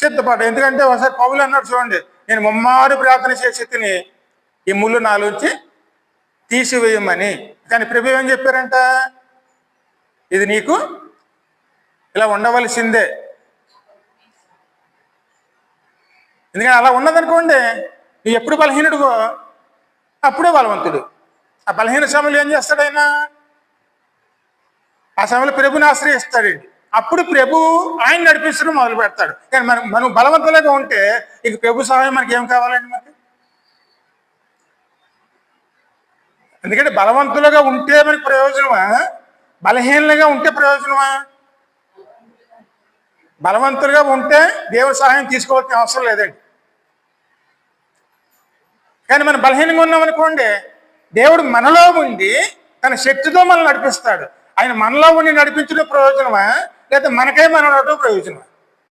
సిద్ధపడ్డా. ఎందుకంటే ఒకసారి పౌలు అన్నాడు చూడండి, నేను ముమ్మారు ప్రార్థన చేసి తిని ఈ ముళ్ళు నాలోంచి తీసివేయమని. కానీ ప్రభు ఏం చెప్పారంట, ఇది నీకు ఇలా ఉండవలసిందే. ఎందుకంటే అలా ఉన్నదనుకోండి, నువ్వు ఎప్పుడు బలహీనుడుగో అప్పుడే బలవంతుడు. ఆ బలహీన సమయంలో ఏం చేస్తాడు ఆయన? ఆ సమయంలో ప్రభుని ఆశ్రయిస్తాడండి. అప్పుడు ప్రభు ఆయన నడిపించడం మొదలు పెడతాడు. కానీ మనం బలవంతులుగా ఉంటే ఇక ప్రభు సహాయం మనకి ఏం కావాలండి? మరి ఎందుకంటే బలవంతులుగా ఉంటే మనకి ప్రయోజనమా, బలహీనలుగా ఉంటే ప్రయోజనమా? బలవంతులుగా ఉంటే దేవుడి సహాయం తీసుకోవాల్సిన అవసరం లేదండి. కానీ మనం బలహీనంగా ఉన్నామనుకోండి, దేవుడు మనలో ఉండి తన శక్తితో మనల్ని నడిపిస్తాడు. ఆయన మనలో ఉండి నడిపించడం ప్రయోజనమా, లేదా మనకే మనం నడవడం ప్రయోజనమా?